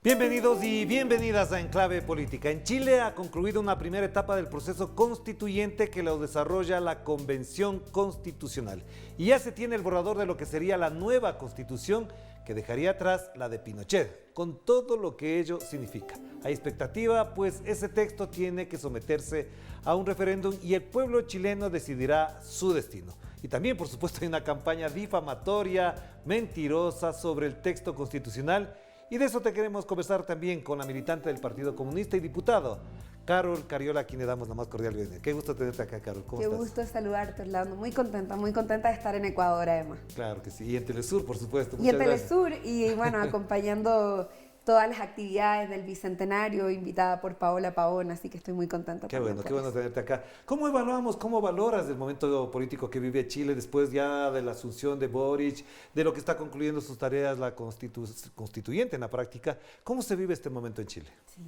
Bienvenidos y bienvenidas a Enclave Política. En Chile ha concluido una primera etapa del proceso constituyente que lo desarrolla la Convención Constitucional. Y ya se tiene el borrador de lo que sería la nueva Constitución que dejaría atrás la de Pinochet, con todo lo que ello significa. Hay expectativa, pues ese texto tiene que someterse a un referéndum y el pueblo chileno decidirá su destino. Y también, por supuesto, hay una campaña difamatoria, mentirosa sobre el texto constitucional. Y de eso te queremos conversar también con la militante del Partido Comunista y diputado, Carol Cariola, a quien le damos la más cordial bienvenida. Qué gusto tenerte acá, Carol. ¿Cómo estás? Qué gusto saludarte, Orlando. Muy contenta de estar en Ecuador, además. Claro que sí. Y en Telesur, por supuesto. Y en Telesur, y bueno, acompañando todas las actividades del Bicentenario, invitada por Paola Pavón, así que estoy muy contenta. Qué bueno tenerte acá. ¿Cómo evaluamos, cómo valoras el momento político que vive Chile después ya de la asunción de Boric, de lo que está concluyendo sus tareas la constituyente en la práctica? ¿Cómo se vive este momento en Chile? Sí.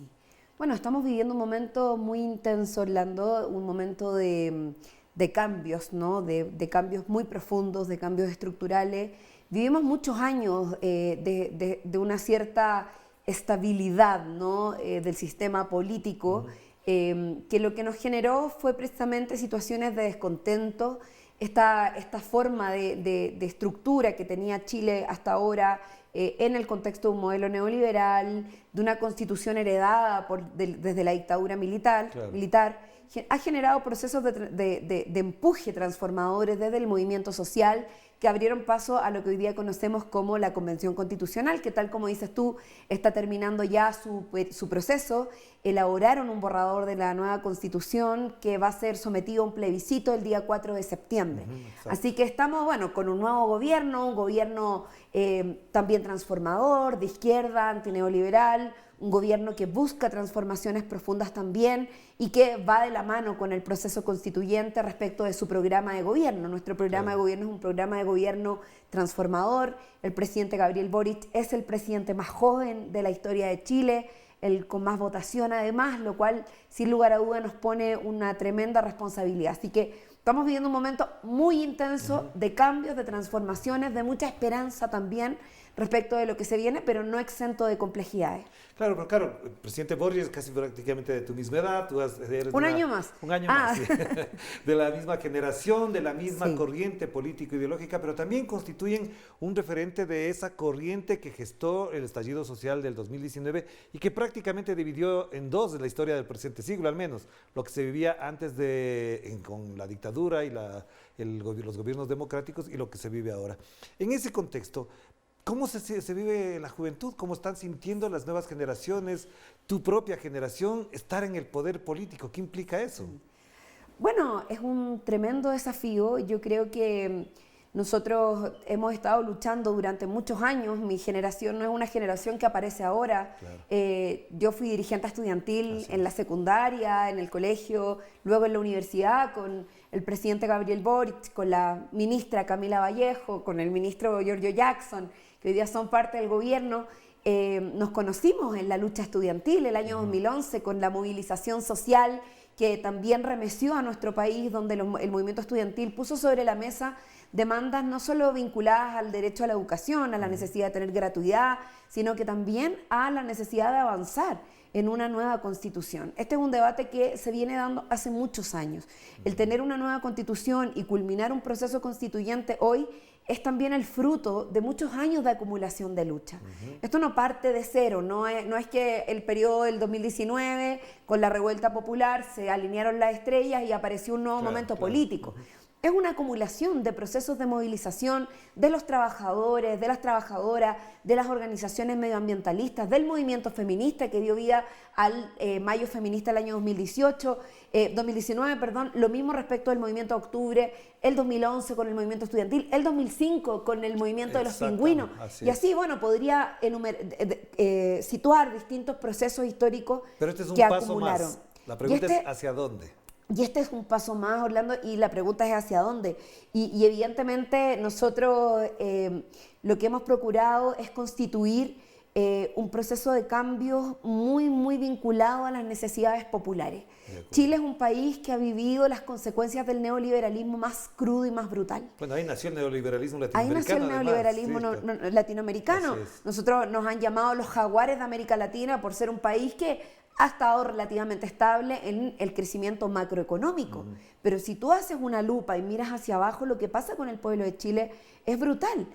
Bueno, estamos viviendo un momento muy intenso, Orlando, un momento de cambios, ¿no? De cambios muy profundos, de cambios estructurales. Vivimos muchos años de una cierta estabilidad, ¿no? Del sistema político, que lo que nos generó fue precisamente situaciones de descontento, esta forma de estructura que tenía Chile hasta ahora en el contexto de un modelo neoliberal, de una constitución heredada desde la dictadura militar, ha generado procesos de empuje transformadores desde el movimiento social que abrieron paso a lo que hoy día conocemos como la Convención Constitucional, que tal como dices tú, está terminando ya su proceso. Elaboraron un borrador de la nueva Constitución que va a ser sometido a un plebiscito el día 4 de septiembre. Así que estamos, bueno, con un nuevo gobierno, un gobierno también transformador, de izquierda, antineoliberal, un gobierno que busca transformaciones profundas también y que va de la mano con el proceso constituyente respecto de su programa de gobierno. Nuestro programa de gobierno es un programa de gobierno transformador. El presidente Gabriel Boric es el presidente más joven de la historia de Chile, el con más votación además, lo cual sin lugar a duda nos pone una tremenda responsabilidad. Así que estamos viviendo un momento muy intenso de cambios, de transformaciones, de mucha esperanza también respecto de lo que se viene, pero no exento de complejidades. Claro, pero claro, el presidente Boric es casi prácticamente de tu misma edad, eres un año más. Un año más, sí. De la misma generación, de la misma corriente político-ideológica, pero también constituyen un referente de esa corriente que gestó el estallido social del 2019 y que prácticamente dividió en dos la historia del presente siglo, al menos, lo que se vivía antes con la dictadura y los gobiernos democráticos y lo que se vive ahora. En ese contexto, ¿cómo se vive la juventud? ¿Cómo están sintiendo las nuevas generaciones, tu propia generación, estar en el poder político? ¿Qué implica eso? Bueno, es un tremendo desafío. Yo creo que nosotros hemos estado luchando durante muchos años. Mi generación no es una generación que aparece ahora. Claro. Yo fui dirigente estudiantil en la secundaria, en el colegio, luego en la universidad con el presidente Gabriel Boric, con la ministra Camila Vallejo, con el ministro Giorgio Jackson, que hoy día son parte del gobierno. Nos conocimos en la lucha estudiantil el año 2011 con la movilización social que también remeció a nuestro país, donde el movimiento estudiantil puso sobre la mesa demandas no solo vinculadas al derecho a la educación, a la necesidad de tener gratuidad, sino que también a la necesidad de avanzar en una nueva constitución. Este es un debate que se viene dando hace muchos años. El tener una nueva constitución y culminar un proceso constituyente hoy es también el fruto de muchos años de acumulación de lucha. Esto no parte de cero, no es que el periodo del 2019, con la revuelta popular, se alinearon las estrellas y apareció un nuevo momento político. Es una acumulación de procesos de movilización de los trabajadores, de las trabajadoras, de las organizaciones medioambientalistas, del movimiento feminista que dio vida al Mayo Feminista del año 2019, lo mismo respecto del movimiento de octubre, el 2011 con el movimiento estudiantil, el 2005 con el movimiento de los pingüinos. Y así, bueno, podría situar distintos procesos históricos que acumularon. Pero este es un paso más. La pregunta es ¿hacia dónde? Y este es un paso más, Orlando, y la pregunta es ¿hacia dónde? Y evidentemente nosotros lo que hemos procurado es constituir un proceso de cambio muy, muy vinculado a las necesidades populares. Chile es un país que ha vivido las consecuencias del neoliberalismo más crudo y más brutal. Bueno, ahí nació el neoliberalismo Ahí latinoamericano. nació el neoliberalismo latinoamericano. Nosotros nos han llamado los jaguares de América Latina por ser un país que ha estado relativamente estable en el crecimiento macroeconómico. Pero si tú haces una lupa y miras hacia abajo, lo que pasa con el pueblo de Chile es brutal.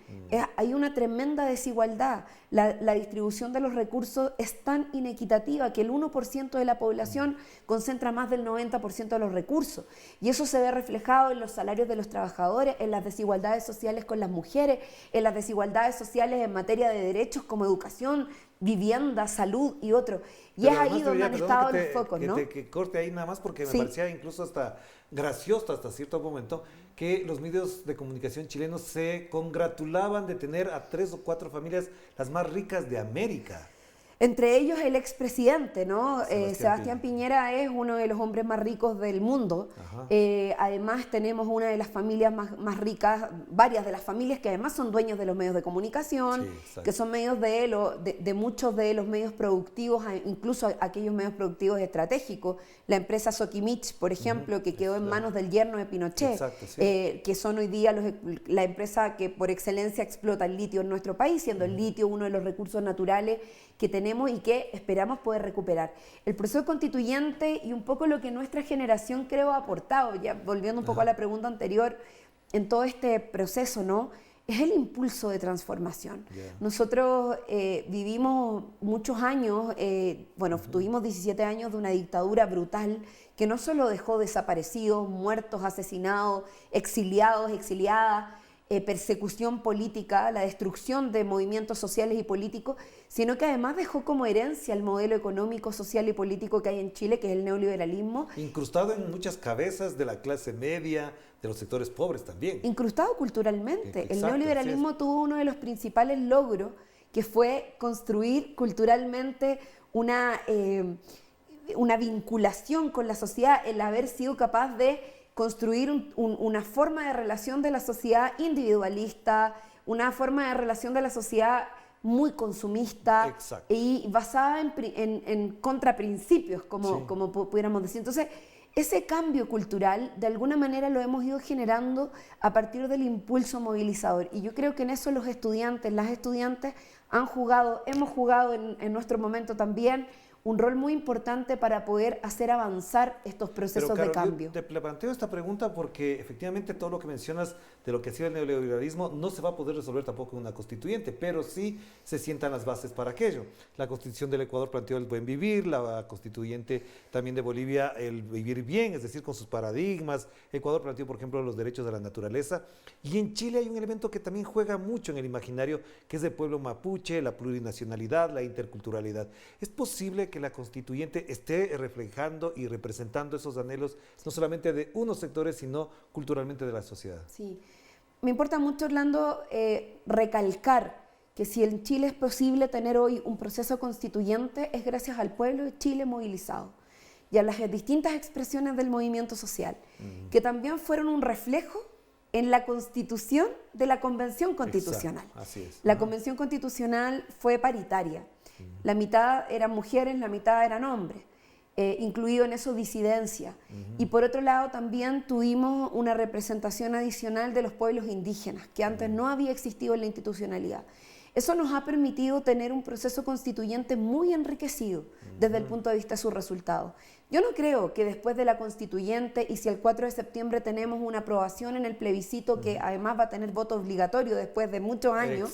Hay una tremenda desigualdad. La distribución de los recursos es tan inequitativa que el 1% de la población concentra más del 90% de los recursos. Y eso se ve reflejado en los salarios de los trabajadores, en las desigualdades sociales con las mujeres, en las desigualdades sociales en materia de derechos como educación, vivienda, salud y otro. Y pero es ahí donde han estado los focos, ¿no? Que corte ahí nada más porque me parecía incluso hasta gracioso hasta cierto momento que los medios de comunicación chilenos se congratulaban de tener a 3 o 4 familias las más ricas de América. Entre ellos el expresidente, ¿no? Sebastián Piñera es uno de los hombres más ricos del mundo. Además tenemos una de las familias más ricas, varias de las familias que además son dueños de los medios de comunicación, que son medios de muchos de los medios productivos, incluso aquellos medios productivos estratégicos. La empresa Sokimich, por ejemplo, que quedó en manos del yerno de Pinochet, que son hoy día la empresa que por excelencia explota el litio en nuestro país, siendo el litio uno de los recursos naturales que tenemos y que esperamos poder recuperar. El proceso constituyente y un poco lo que nuestra generación creo ha aportado, ya volviendo un poco a la pregunta anterior, en todo este proceso, ¿no? Es el impulso de transformación. Nosotros vivimos muchos años, tuvimos 17 años de una dictadura brutal que no solo dejó desaparecidos, muertos, asesinados, exiliados, exiliadas, persecución política, la destrucción de movimientos sociales y políticos, sino que además dejó como herencia el modelo económico, social y político que hay en Chile, que es el neoliberalismo. Incrustado en muchas cabezas de la clase media, de los sectores pobres también. Incrustado culturalmente. El neoliberalismo tuvo uno de los principales logros, que fue construir culturalmente una vinculación con la sociedad, el haber sido capaz de construir una forma de relación de la sociedad individualista, una forma de relación de la sociedad muy consumista y basada en contraprincipios, como pudiéramos decir. Entonces, ese cambio cultural, de alguna manera lo hemos ido generando a partir del impulso movilizador. Y yo creo que en eso los estudiantes, las estudiantes hemos jugado en nuestro momento también un rol muy importante para poder hacer avanzar estos procesos de cambio. Yo te planteo esta pregunta porque efectivamente todo lo que mencionas de lo que ha sido el neoliberalismo no se va a poder resolver tampoco en una constituyente, pero sí se sientan las bases para aquello. La Constitución del Ecuador planteó el buen vivir, la constituyente también de Bolivia el vivir bien, es decir, con sus paradigmas. Ecuador planteó, por ejemplo, los derechos de la naturaleza. Y en Chile hay un elemento que también juega mucho en el imaginario, que es el pueblo mapuche, la plurinacionalidad, la interculturalidad. ¿Es posible que la constituyente esté reflejando y representando esos anhelos no solamente de unos sectores, sino culturalmente de la sociedad? Sí, me importa mucho, Orlando, recalcar que si en Chile es posible tener hoy un proceso constituyente es gracias al pueblo de Chile movilizado y a las distintas expresiones del movimiento social, que también fueron un reflejo en la constitución de la Convención Constitucional. Así es. La Convención Constitucional fue paritaria. La mitad eran mujeres, la mitad eran hombres, incluido en eso disidencia. Y por otro lado también tuvimos una representación adicional de los pueblos indígenas, que antes no había existido en la institucionalidad. Eso nos ha permitido tener un proceso constituyente muy enriquecido desde el punto de vista de sus resultados. Yo no creo que después de la constituyente y si el 4 de septiembre tenemos una aprobación en el plebiscito que además va a tener voto obligatorio después de muchos años,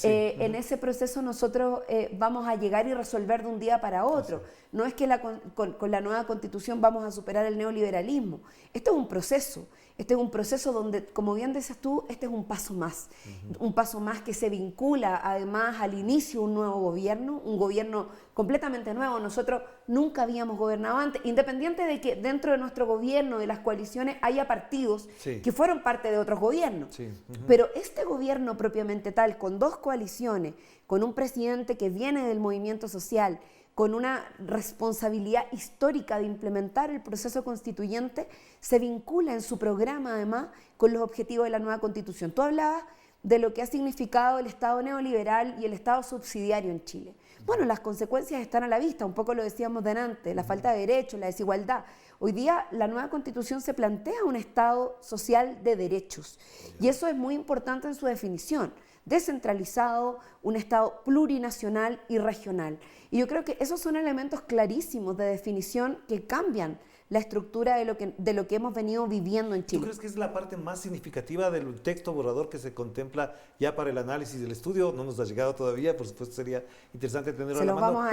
en ese proceso nosotros vamos a llegar y resolver de un día para otro. No es que con la nueva constitución vamos a superar el neoliberalismo. Esto es un proceso. Este es un proceso donde, como bien dices tú, este es un paso más que se vincula además al inicio de un nuevo gobierno, un gobierno completamente nuevo. Nosotros nunca habíamos gobernado antes, independiente de que dentro de nuestro gobierno, de las coaliciones, haya partidos que fueron parte de otros gobiernos. Pero este gobierno propiamente tal, con 2 coaliciones, con un presidente que viene del movimiento social, con una responsabilidad histórica de implementar el proceso constituyente, se vincula en su programa además con los objetivos de la nueva Constitución. Tú hablabas de lo que ha significado el Estado neoliberal y el Estado subsidiario en Chile. Bueno, las consecuencias están a la vista, un poco lo decíamos delante, la falta de derechos, la desigualdad. Hoy día la nueva Constitución se plantea un Estado social de derechos y eso es muy importante en su definición. Descentralizado, un Estado plurinacional y regional. Y yo creo que esos son elementos clarísimos de definición que cambian la estructura de lo que hemos venido viviendo en Chile. ¿Tú crees que es la parte más significativa del texto borrador que se contempla ya para el análisis del estudio? No nos ha llegado todavía, por supuesto sería interesante tenerlo a la mano,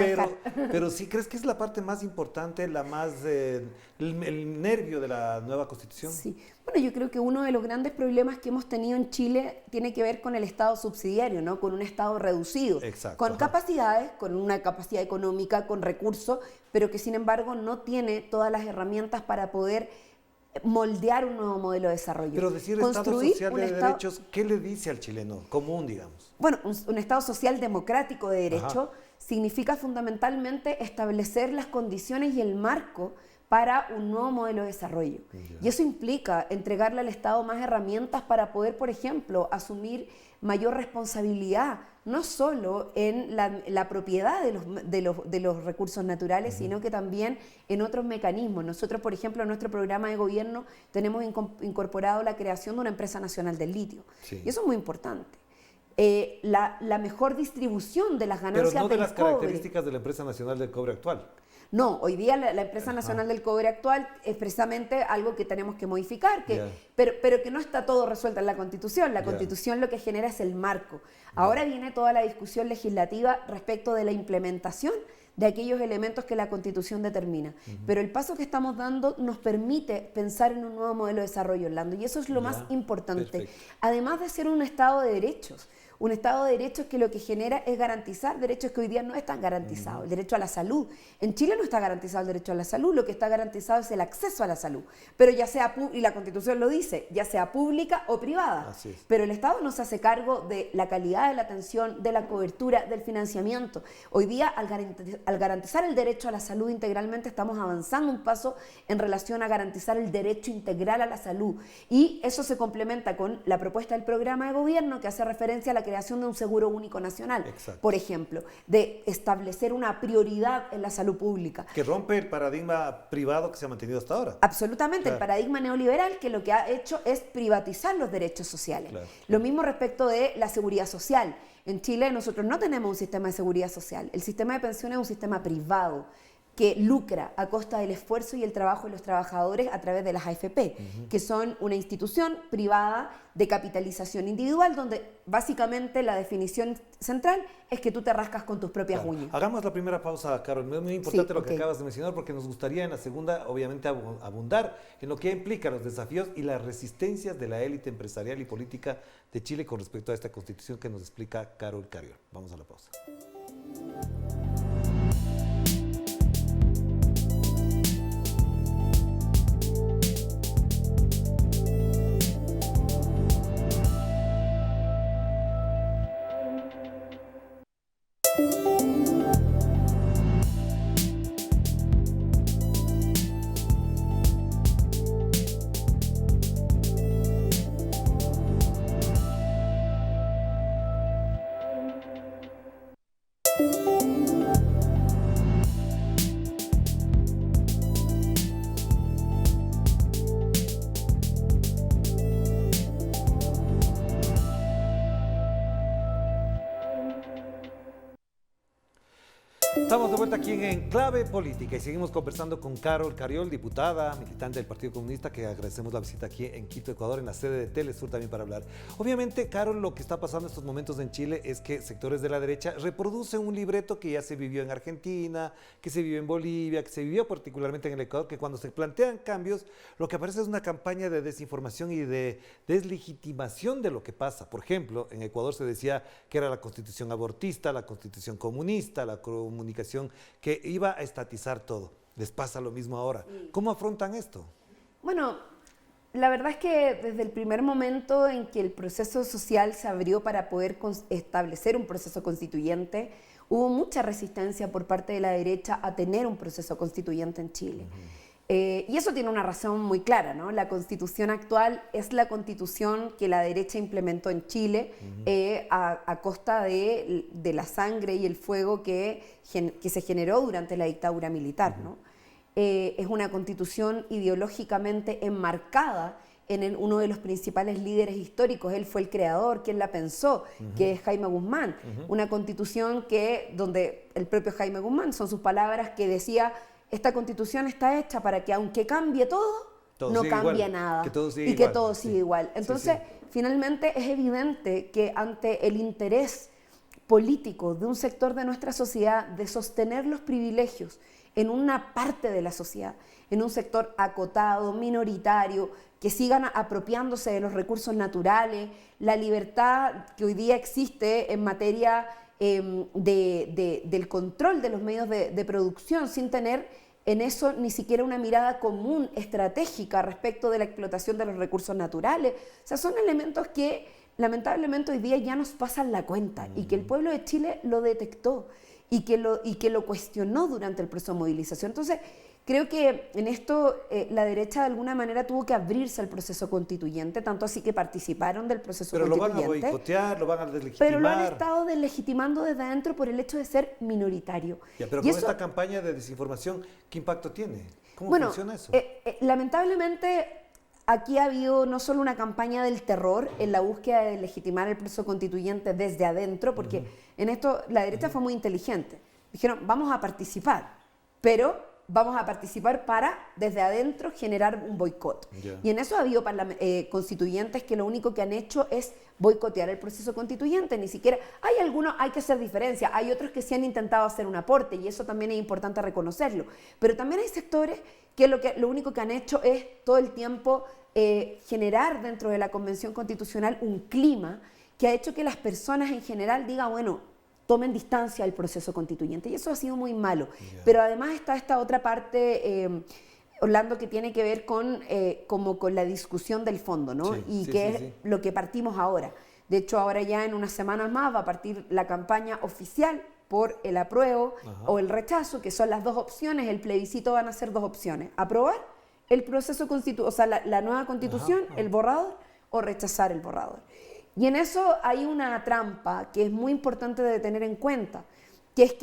pero ¿sí crees que es la parte más importante, la más, el nervio de la nueva Constitución? Sí, bueno, yo creo que uno de los grandes problemas que hemos tenido en Chile tiene que ver con el Estado subsidiario, ¿no? Con un Estado reducido, exacto, con capacidades, con una capacidad económica, con recursos, pero que sin embargo no tiene todas las herramientas para poder moldear un nuevo modelo de desarrollo. Pero decir Estado social de derechos, ¿qué le dice al chileno común, digamos? Bueno, un Estado social democrático de derecho significa fundamentalmente establecer las condiciones y el marco para un nuevo modelo de desarrollo. Y eso implica entregarle al Estado más herramientas para poder, por ejemplo, asumir mayor responsabilidad, no solo en la propiedad de los recursos naturales, sino que también en otros mecanismos. Nosotros, por ejemplo, en nuestro programa de gobierno tenemos incorporado la creación de una empresa nacional del litio. Sí. Y eso es muy importante. La mejor distribución de las ganancias pero no de las cobre. Características de la empresa nacional del cobre actual. No, hoy día la empresa nacional del cobre actual es precisamente algo que tenemos que modificar, pero que no está todo resuelto en la Constitución. La Constitución lo que genera es el marco. Ahora viene toda la discusión legislativa respecto de la implementación de aquellos elementos que la Constitución determina. Pero el paso que estamos dando nos permite pensar en un nuevo modelo de desarrollo, Orlando, y eso es lo más importante. Perfecto. Además de ser un Estado de derechos. Un Estado de derechos que lo que genera es garantizar derechos que hoy día no están garantizados. El derecho a la salud. En Chile no está garantizado el derecho a la salud, lo que está garantizado es el acceso a la salud. Pero ya sea, y la Constitución lo dice, ya sea pública o privada. Así es. Pero el Estado no se hace cargo de la calidad de la atención, de la cobertura, del financiamiento. Hoy día, al garantizar el derecho a la salud integralmente, estamos avanzando un paso en relación a garantizar el derecho integral a la salud. Y eso se complementa con la propuesta del programa de gobierno que hace referencia a la creación de un seguro único nacional, por ejemplo, de establecer una prioridad en la salud pública. Que rompe el paradigma privado que se ha mantenido hasta ahora. Absolutamente, el paradigma neoliberal que lo que ha hecho es privatizar los derechos sociales. Lo mismo respecto de la seguridad social. En Chile nosotros no tenemos un sistema de seguridad social. El sistema de pensiones es un sistema privado que lucra a costa del esfuerzo y el trabajo de los trabajadores a través de las AFP, que son una institución privada de capitalización individual, donde básicamente la definición central es que tú te rascas con tus propias uñas. Hagamos la primera pausa, Carol. Es muy importante lo que acabas de mencionar, porque nos gustaría en la segunda, obviamente, abundar en lo que implica los desafíos y las resistencias de la élite empresarial y política de Chile con respecto a esta Constitución que nos explica Carol Carrión. Vamos a la pausa. Estamos de vuelta aquí en Enclave Política y seguimos conversando con Carol Carrión, diputada, militante del Partido Comunista, que agradecemos la visita aquí en Quito, Ecuador, en la sede de Telesur también para hablar. Obviamente, Carol, lo que está pasando en estos momentos en Chile es que sectores de la derecha reproducen un libreto que ya se vivió en Argentina, que se vivió en Bolivia, que se vivió particularmente en el Ecuador, que cuando se plantean cambios, lo que aparece es una campaña de desinformación y de deslegitimación de lo que pasa. Por ejemplo, en Ecuador se decía que era la constitución abortista, la constitución comunista, la comunicación que iba a estatizar todo. Les pasa lo mismo ahora. ¿Cómo afrontan esto? Bueno, la verdad es que desde el primer momento en que el proceso social se abrió para poder establecer un proceso constituyente, hubo mucha resistencia por parte de la derecha a tener un proceso constituyente en Chile. Y eso tiene una razón muy clara, ¿no? La constitución actual es la constitución que la derecha implementó en Chile a costa de la sangre y el fuego que se generó durante la dictadura militar, ¿no? Es una constitución ideológicamente enmarcada en uno de los principales líderes históricos. Él fue el creador, quien la pensó, que es Jaime Guzmán. Una constitución donde el propio Jaime Guzmán, son sus palabras, que decía: esta constitución está hecha para que aunque cambie todo no cambie nada, y que todo siga igual. Entonces, finalmente es evidente que ante el interés político de un sector de nuestra sociedad de sostener los privilegios en una parte de la sociedad, en un sector acotado, minoritario, que sigan apropiándose de los recursos naturales, la libertad que hoy día existe en materia del control de los medios de producción, sin tener en eso ni siquiera una mirada común, estratégica respecto de la explotación de los recursos naturales. O sea, son elementos que lamentablemente hoy día ya nos pasan la cuenta y que el pueblo de Chile lo detectó y que lo cuestionó durante el proceso de movilización. Entonces, creo que en esto la derecha de alguna manera tuvo que abrirse al proceso constituyente, tanto así que participaron del proceso constituyente. Pero lo van a boicotear, lo van a deslegitimar. Pero lo han estado deslegitimando desde adentro por el hecho de ser minoritario. Pero con esta campaña de desinformación, ¿qué impacto tiene? ¿Cómo funciona eso? Lamentablemente, aquí ha habido no solo una campaña del terror en la búsqueda de legitimar el proceso constituyente desde adentro, porque en esto la derecha fue muy inteligente. Dijeron: vamos a participar, pero vamos a participar para, desde adentro, generar un boicot. Y en eso ha habido constituyentes que lo único que han hecho es boicotear el proceso constituyente. Ni siquiera, hay algunos, hay que hacer diferencia, hay otros que sí han intentado hacer un aporte, y eso también es importante reconocerlo. Pero también hay sectores que lo único que han hecho es todo el tiempo generar dentro de la Convención Constitucional un clima que ha hecho que las personas en general digan: bueno, tomen distancia del proceso constituyente, y eso ha sido muy malo. Pero además está esta otra parte, Orlando, que tiene que ver con la discusión del fondo, ¿no? Es lo que partimos ahora. De hecho, ahora ya en unas semanas más va a partir la campaña oficial por el apruebo o el rechazo, que son las dos opciones. El plebiscito van a ser dos opciones: aprobar el proceso constitucional, o sea, la nueva constitución, el borrador, o rechazar el borrador. Y en eso hay una trampa que es muy importante de tener en cuenta, que es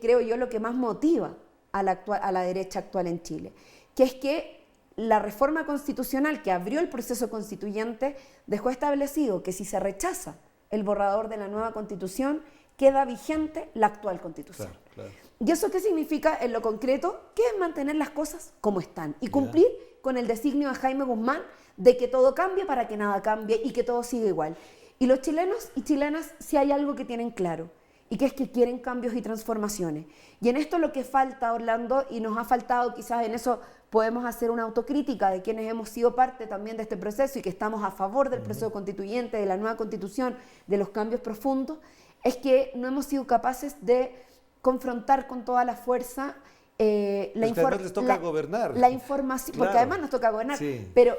creo yo lo que más motiva a la derecha actual en Chile, que es que la reforma constitucional que abrió el proceso constituyente dejó establecido que si se rechaza el borrador de la nueva constitución, queda vigente la actual constitución. Claro. ¿Y eso qué significa en lo concreto? Que es mantener las cosas como están y cumplir con el designio de Jaime Guzmán de que todo cambie para que nada cambie y que todo siga igual. Y los chilenos y chilenas, sí hay algo que tienen claro, y que es que quieren cambios y transformaciones. Y en esto lo que falta, Orlando, y nos ha faltado, quizás en eso podemos hacer una autocrítica de quienes hemos sido parte también de este proceso y que estamos a favor del proceso constituyente, de la nueva constitución, de los cambios profundos, es que no hemos sido capaces de confrontar con toda la fuerza la información, porque además nos toca gobernar, pero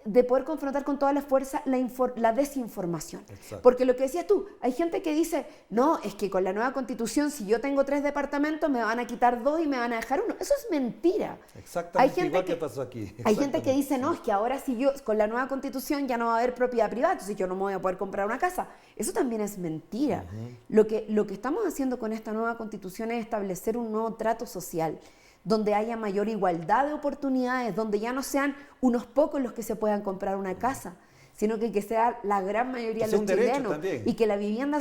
de poder confrontar con toda la fuerza la desinformación. Exacto. Porque lo que decías tú, hay gente que dice: no, es que con la nueva constitución, si yo tengo 3 departamentos, me van a quitar 2 y me van a dejar 1. Eso es mentira. Exactamente igual que pasó aquí. Hay gente que dice: no, es que ahora si yo, con la nueva constitución ya no va a haber propiedad privada, entonces yo no me voy a poder comprar una casa. Eso también es mentira. Lo que estamos haciendo con esta nueva constitución es establecer un nuevo trato social, donde haya mayor igualdad de oportunidades, donde ya no sean unos pocos los que se puedan comprar una casa, sino que sea la gran mayoría de los chilenos, y que la vivienda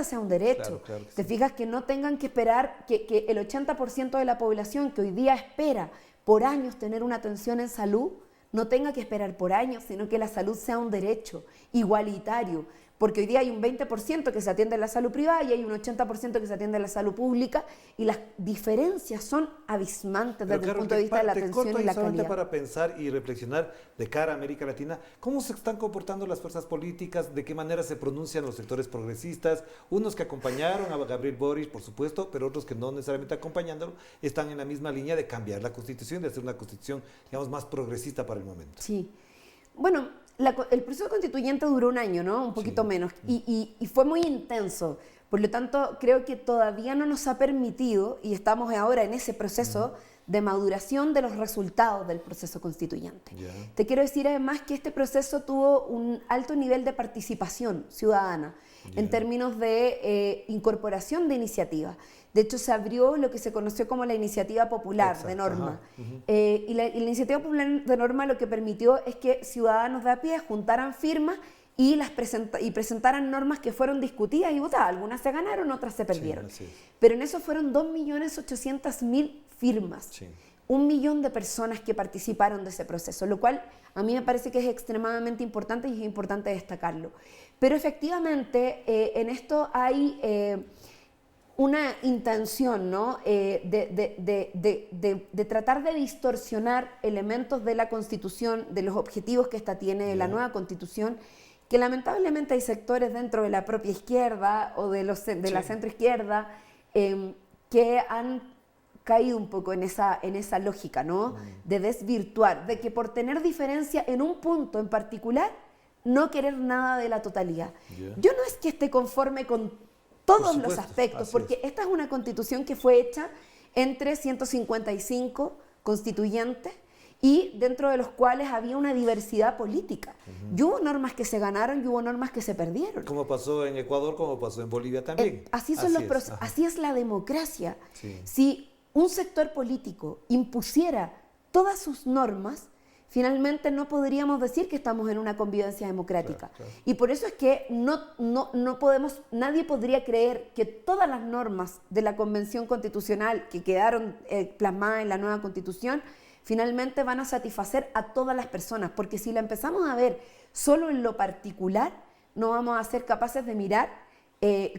sea un derecho. Claro, Te fijas, que no tengan que esperar, que el 80% de la población que hoy día espera por años tener una atención en salud, no tenga que esperar por años, sino que la salud sea un derecho igualitario. Porque hoy día hay un 20% que se atiende en la salud privada y hay un 80% que se atiende en la salud pública, y las diferencias son abismantes desde el punto de vista de la atención y la calidad. Para pensar y reflexionar de cara a América Latina, ¿cómo se están comportando las fuerzas políticas? ¿De qué manera se pronuncian los sectores progresistas? Unos que acompañaron a Gabriel Boric, por supuesto, pero otros que no necesariamente acompañándolo, están en la misma línea de cambiar la Constitución, de hacer una Constitución, digamos, más progresista para el momento. Sí. Bueno, el proceso constituyente duró un año, ¿no? Un poquito menos. Y fue muy intenso. Por lo tanto, creo que todavía no nos ha permitido, y estamos ahora en ese proceso, de maduración de los resultados del proceso constituyente. Ya. Te quiero decir además que este proceso tuvo un alto nivel de participación ciudadana en términos de incorporación de iniciativas. De hecho, se abrió lo que se conoció como la iniciativa popular de norma. Y la iniciativa popular de norma lo que permitió es que ciudadanos de a pie juntaran firmas y presentaran normas que fueron discutidas y votadas. Algunas se ganaron, otras se perdieron. Sí, pero en eso fueron 2.800.000 firmas. Sí. 1 millón de personas que participaron de ese proceso, lo cual a mí me parece que es extremadamente importante y es importante destacarlo. Pero efectivamente en esto hay una intención, ¿no? de tratar de distorsionar elementos de la Constitución, de los objetivos que esta tiene la nueva Constitución, que lamentablemente hay sectores dentro de la propia izquierda o de la centroizquierda que han caído un poco en esa lógica, ¿no? De desvirtuar, de que por tener diferencia en un punto en particular, no querer nada de la totalidad. Yo no es que esté conforme con todos los aspectos, porque esta es una constitución que fue hecha entre 155 constituyentes y dentro de los cuales había una diversidad política. Y hubo normas que se ganaron y hubo normas que se perdieron. Como pasó en Ecuador, como pasó en Bolivia también. Así es la democracia. Sí. Si un sector político impusiera todas sus normas, finalmente no podríamos decir que estamos en una convivencia democrática. Claro. Y por eso es que nadie podría creer que todas las normas de la Convención Constitucional que quedaron plasmadas en la nueva Constitución finalmente van a satisfacer a todas las personas, porque si la empezamos a ver solo en lo particular, no vamos a ser capaces de mirar,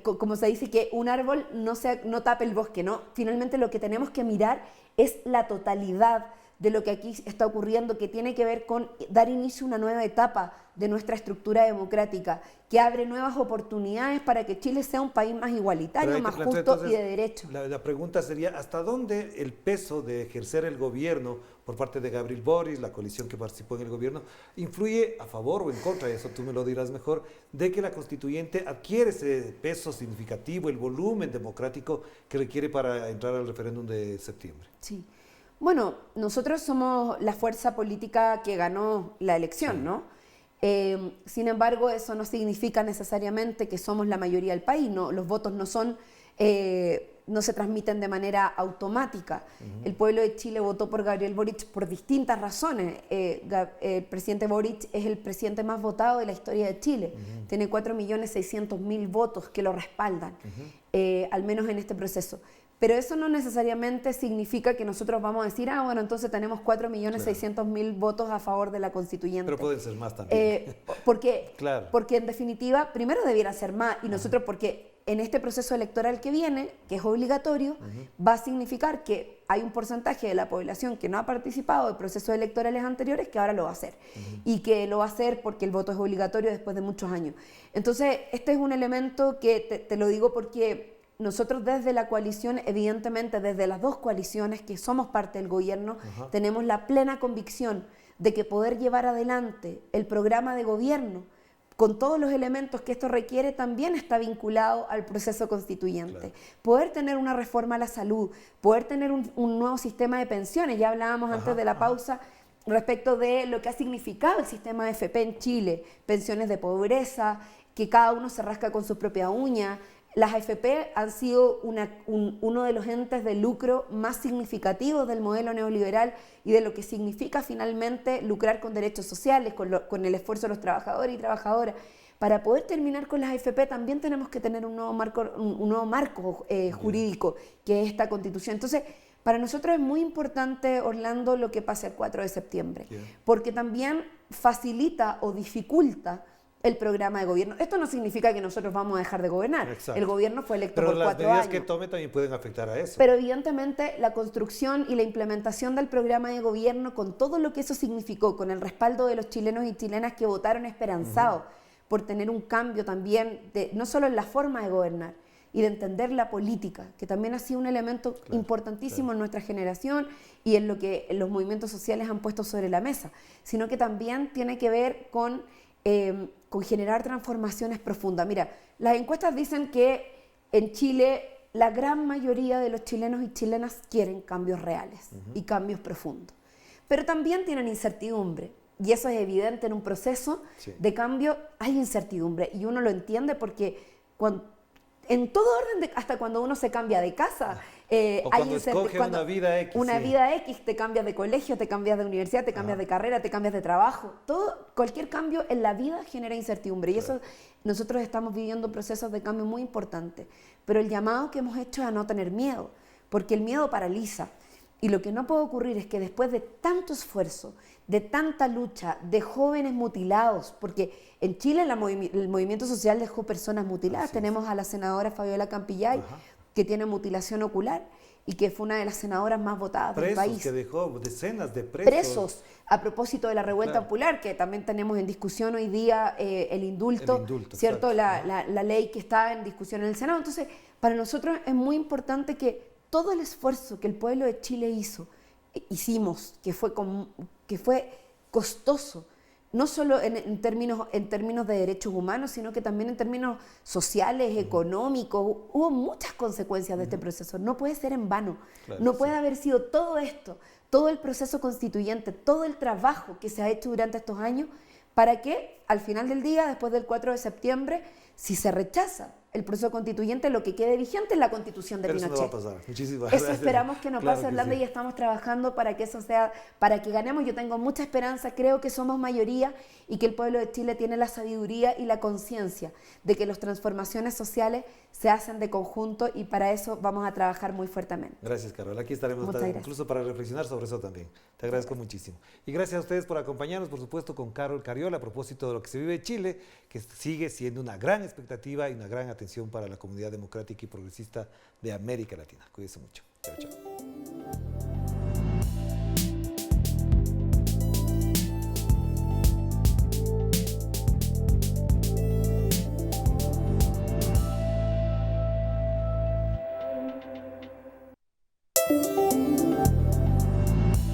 como se dice, que un árbol no tape el bosque, ¿no? Finalmente lo que tenemos que mirar es la totalidad de lo que aquí está ocurriendo, que tiene que ver con dar inicio a una nueva etapa de nuestra estructura democrática, que abre nuevas oportunidades para que Chile sea un país más igualitario, más justo entonces, y de derecho. La pregunta sería, ¿hasta dónde el peso de ejercer el gobierno por parte de Gabriel Boric, la coalición que participó en el gobierno, influye a favor o en contra, eso tú me lo dirás mejor, de que la constituyente adquiere ese peso significativo, el volumen democrático que requiere para entrar al referéndum de septiembre? Sí. Bueno, nosotros somos la fuerza política que ganó la elección, ¿no? Sin embargo, eso no significa necesariamente que somos la mayoría del país, ¿no? Los votos no se transmiten de manera automática. El pueblo de Chile votó por Gabriel Boric por distintas razones. El presidente Boric es el presidente más votado de la historia de Chile. Tiene 4.600.000 votos que lo respaldan, al menos en este proceso. Pero eso no necesariamente significa que nosotros vamos a decir, bueno, entonces tenemos 4.600.000 votos a favor de la constituyente. Pero pueden ser más también. Porque en definitiva, primero debiera ser más, y nosotros porque en este proceso electoral que viene, que es obligatorio, va a significar que hay un porcentaje de la población que no ha participado de procesos electorales anteriores que ahora lo va a hacer. Y que lo va a hacer porque el voto es obligatorio después de muchos años. Entonces, este es un elemento que te lo digo porque nosotros desde la coalición, evidentemente desde las dos coaliciones que somos parte del gobierno, tenemos la plena convicción de que poder llevar adelante el programa de gobierno con todos los elementos que esto requiere también está vinculado al proceso constituyente. Claro. Poder tener una reforma a la salud, poder tener un nuevo sistema de pensiones, ya hablábamos antes de la pausa respecto de lo que ha significado el sistema de AFP en Chile, pensiones de pobreza, que cada uno se rasca con su propia uña. Las AFP han sido uno de los entes de lucro más significativos del modelo neoliberal y de lo que significa finalmente lucrar con derechos sociales, con el esfuerzo de los trabajadores y trabajadoras. Para poder terminar con las AFP también tenemos que tener un nuevo marco jurídico, que es esta Constitución. Entonces, para nosotros es muy importante, Orlando, lo que pase el 4 de septiembre, porque también facilita o dificulta el programa de gobierno. Esto no significa que nosotros vamos a dejar de gobernar. Exacto. El gobierno fue electo por 4 años. Pero las medidas que tome también pueden afectar a eso. Pero evidentemente la construcción y la implementación del programa de gobierno, con todo lo que eso significó, con el respaldo de los chilenos y chilenas que votaron esperanzados por tener un cambio también, no solo en la forma de gobernar y de entender la política, que también ha sido un elemento importantísimo en nuestra generación y en lo que los movimientos sociales han puesto sobre la mesa, sino que también tiene que ver con generar transformaciones profundas. Mira, las encuestas dicen que en Chile la gran mayoría de los chilenos y chilenas quieren cambios reales y cambios profundos. Pero también tienen incertidumbre. Y eso es evidente en un proceso de cambio, hay incertidumbre. Y uno lo entiende porque en todo orden, hasta cuando uno se cambia de casa, o cuando escoge una vida X. Una vida X, te cambias de colegio, te cambias de universidad, te cambias de carrera, te cambias de trabajo. Cualquier cambio en la vida genera incertidumbre. Y eso nosotros estamos viviendo procesos de cambio muy importantes. Pero el llamado que hemos hecho es a no tener miedo, porque el miedo paraliza. Y lo que no puede ocurrir es que después de tanto esfuerzo, de tanta lucha, de jóvenes mutilados, porque en Chile el movimiento social dejó personas mutiladas. Tenemos a la senadora Fabiola Campillay, que tiene mutilación ocular y que fue una de las senadoras más votadas del país. Que dejó decenas de presos. Presos, a propósito de la revuelta popular, que también tenemos en discusión hoy día el indulto, ¿cierto? La ley que está en discusión en el Senado. Entonces, para nosotros es muy importante que todo el esfuerzo que el pueblo de Chile hicimos, que fue costoso, no solo en términos de derechos humanos, sino que también en términos sociales, económicos. Hubo muchas consecuencias de este proceso. No puede ser en vano. No puede haber sido todo esto, todo el proceso constituyente, todo el trabajo que se ha hecho durante estos años, para que al final del día, después del 4 de septiembre, si se rechaza el proceso constituyente, lo que quede vigente es la Constitución de Pinochet. Eso no va a pasar. Muchísimas gracias. Eso esperamos que no pase, Orlando, y estamos trabajando para que eso sea, para que ganemos. Yo tengo mucha esperanza, creo que somos mayoría y que el pueblo de Chile tiene la sabiduría y la conciencia de que las transformaciones sociales se hacen de conjunto, y para eso vamos a trabajar muy fuertemente. Gracias, Carol. Aquí estaremos incluso para reflexionar sobre eso también. Te agradezco muchísimo. Y gracias a ustedes por acompañarnos, por supuesto, con Carol Cariola, a propósito de lo que se vive en Chile, que sigue siendo una gran expectativa y una gran atención para la comunidad democrática y progresista de América Latina. Cuídense mucho. Chao, chao.